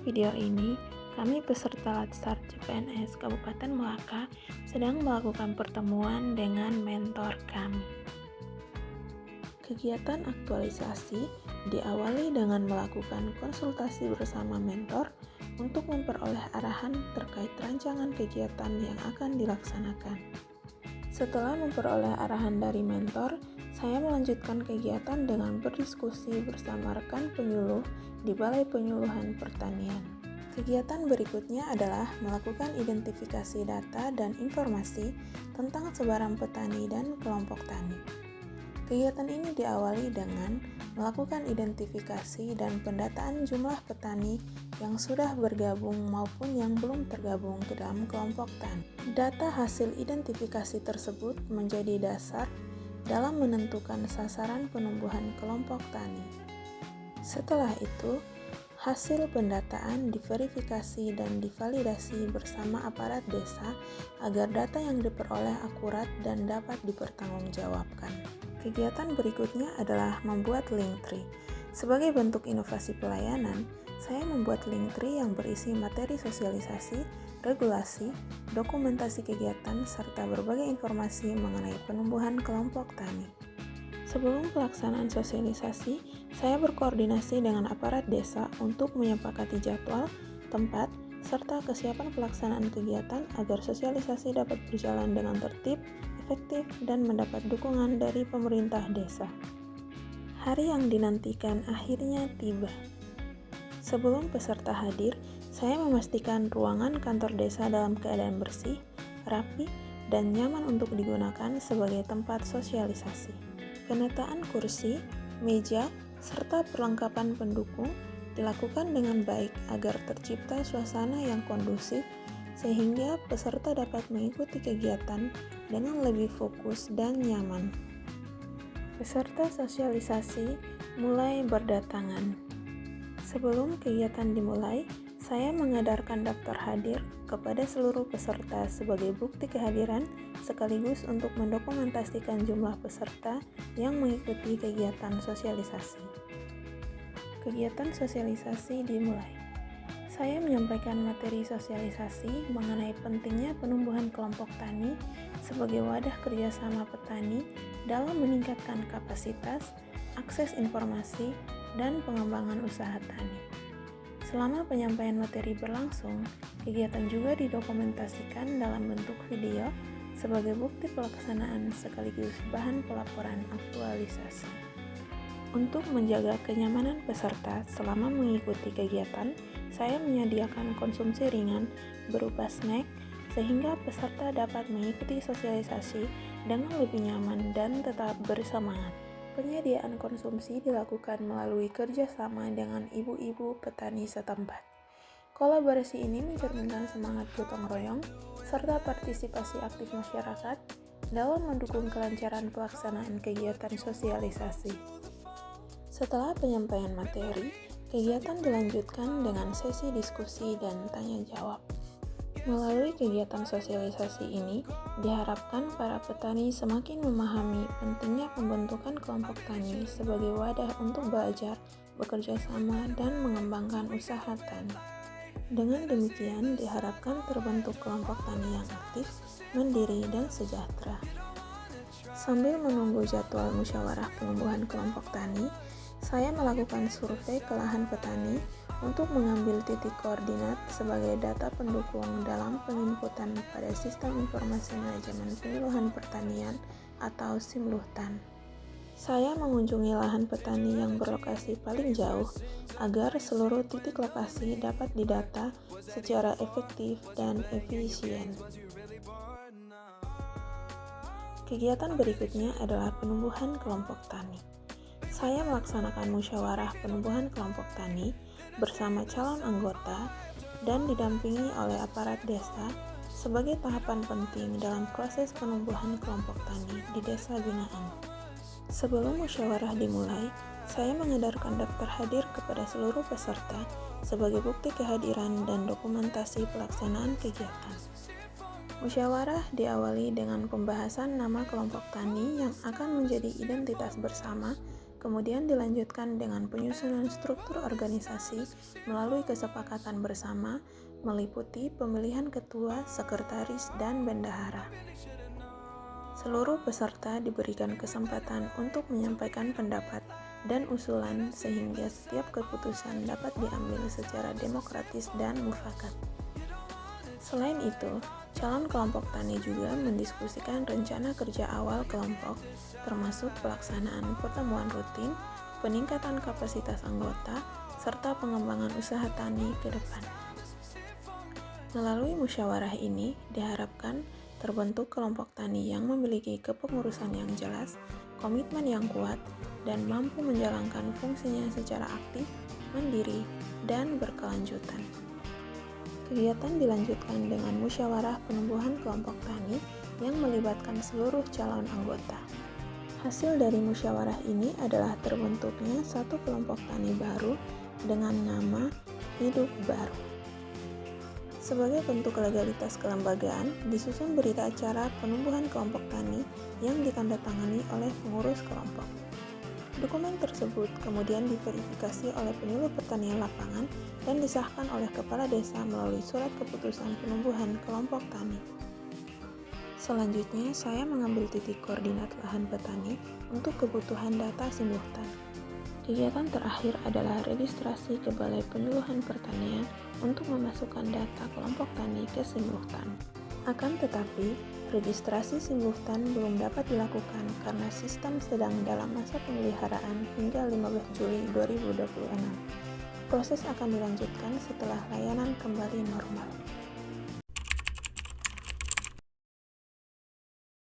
video ini, kami peserta Latsar CPNS Kabupaten Melaka sedang melakukan pertemuan dengan mentor kami. Kegiatan aktualisasi diawali dengan melakukan konsultasi bersama mentor untuk memperoleh arahan terkait rancangan kegiatan yang akan dilaksanakan. Setelah memperoleh arahan dari mentor, saya melanjutkan kegiatan dengan berdiskusi bersama rekan penyuluh di Balai Penyuluhan Pertanian. Kegiatan berikutnya adalah melakukan identifikasi data dan informasi tentang sebaran petani dan kelompok tani. Kegiatan ini diawali dengan melakukan identifikasi dan pendataan jumlah petani yang sudah bergabung maupun yang belum tergabung ke dalam kelompok tani. Data hasil identifikasi tersebut menjadi dasar dalam menentukan sasaran penumbuhan kelompok tani. Setelah itu, hasil pendataan diverifikasi dan divalidasi bersama aparat desa agar data yang diperoleh akurat dan dapat dipertanggungjawabkan. Kegiatan berikutnya adalah membuat link tree. Sebagai bentuk inovasi pelayanan, saya membuat link tree yang berisi materi sosialisasi, regulasi, dokumentasi kegiatan, serta berbagai informasi mengenai penumbuhan kelompok tani. Sebelum pelaksanaan sosialisasi, saya berkoordinasi dengan aparat desa untuk menyepakati jadwal, tempat, serta kesiapan pelaksanaan kegiatan agar sosialisasi dapat berjalan dengan tertib, efektif, dan mendapat dukungan dari pemerintah desa. Hari yang dinantikan akhirnya tiba. Sebelum peserta hadir, saya memastikan ruangan kantor desa dalam keadaan bersih, rapi, dan nyaman untuk digunakan sebagai tempat sosialisasi. Penataan kursi, meja, serta perlengkapan pendukung dilakukan dengan baik agar tercipta suasana yang kondusif sehingga peserta dapat mengikuti kegiatan dengan lebih fokus dan nyaman. Peserta sosialisasi mulai berdatangan. Sebelum kegiatan dimulai, saya mengedarkan daftar hadir kepada seluruh peserta sebagai bukti kehadiran sekaligus untuk mendokumentasikan jumlah peserta yang mengikuti kegiatan sosialisasi. Kegiatan sosialisasi dimulai. Saya menyampaikan materi sosialisasi mengenai pentingnya penumbuhan kelompok tani sebagai wadah kerjasama petani dalam meningkatkan kapasitas, akses informasi, dan pengembangan usaha tani. Selama penyampaian materi berlangsung, kegiatan juga didokumentasikan dalam bentuk video sebagai bukti pelaksanaan sekaligus bahan pelaporan aktualisasi. Untuk menjaga kenyamanan peserta selama mengikuti kegiatan, saya menyediakan konsumsi ringan berupa snack sehingga peserta dapat mengikuti sosialisasi dengan lebih nyaman dan tetap bersemangat. Penyediaan konsumsi dilakukan melalui kerjasama dengan ibu-ibu petani setempat. Kolaborasi ini mencerminkan semangat gotong royong serta partisipasi aktif masyarakat dalam mendukung kelancaran pelaksanaan kegiatan sosialisasi. Setelah penyampaian materi, kegiatan dilanjutkan dengan sesi diskusi dan tanya jawab. Melalui kegiatan sosialisasi ini, diharapkan para petani semakin memahami pentingnya pembentukan kelompok tani sebagai wadah untuk belajar, bekerja sama, dan mengembangkan usaha tani. Dengan demikian, diharapkan terbentuk kelompok tani yang aktif, mandiri, dan sejahtera. Sambil menunggu jadwal musyawarah penumbuhan kelompok tani, saya melakukan survei ke lahan petani untuk mengambil titik koordinat sebagai data pendukung dalam penginputan pada Sistem Informasi Manajemen Penyuluhan Pertanian atau SIMLUHTAN. Saya mengunjungi lahan petani yang berlokasi paling jauh agar seluruh titik lokasi dapat didata secara efektif dan efisien. Kegiatan berikutnya adalah penumbuhan kelompok tani. Saya melaksanakan musyawarah penumbuhan kelompok tani bersama calon anggota dan didampingi oleh aparat desa sebagai tahapan penting dalam proses penumbuhan kelompok tani di desa binaan. Sebelum musyawarah dimulai, saya mengedarkan daftar hadir kepada seluruh peserta sebagai bukti kehadiran dan dokumentasi pelaksanaan kegiatan. Musyawarah diawali dengan pembahasan nama kelompok tani yang akan menjadi identitas bersama Kemudian dilanjutkan dengan penyusunan struktur organisasi melalui kesepakatan bersama, meliputi pemilihan ketua, sekretaris, dan bendahara. Seluruh peserta diberikan kesempatan untuk menyampaikan pendapat dan usulan sehingga setiap keputusan dapat diambil secara demokratis dan mufakat. Selain itu, calon kelompok tani juga mendiskusikan rencana kerja awal kelompok, termasuk pelaksanaan pertemuan rutin, peningkatan kapasitas anggota, serta pengembangan usaha tani ke depan. Melalui musyawarah ini, diharapkan terbentuk kelompok tani yang memiliki kepengurusan yang jelas, komitmen yang kuat, dan mampu menjalankan fungsinya secara aktif, mandiri, dan berkelanjutan. Kegiatan dilanjutkan dengan musyawarah penumbuhan kelompok tani yang melibatkan seluruh calon anggota. Hasil dari musyawarah ini adalah terbentuknya satu kelompok tani baru dengan nama Hidup Baru. Sebagai bentuk legalitas kelembagaan, disusun berita acara penumbuhan kelompok tani yang ditandatangani oleh pengurus kelompok. Dokumen tersebut kemudian diverifikasi oleh penyuluh pertanian lapangan dan disahkan oleh kepala desa melalui surat keputusan penumbuhan kelompok tani. Selanjutnya, saya mengambil titik koordinat lahan petani untuk kebutuhan data simultan. Kegiatan terakhir adalah registrasi ke Balai Penyuluhan Pertanian untuk memasukkan data kelompok tani ke simultan. Akan tetapi, registrasi simultan belum dapat dilakukan karena sistem sedang dalam masa pemeliharaan hingga 15 Juli 2026. Proses akan dilanjutkan setelah layanan kembali normal.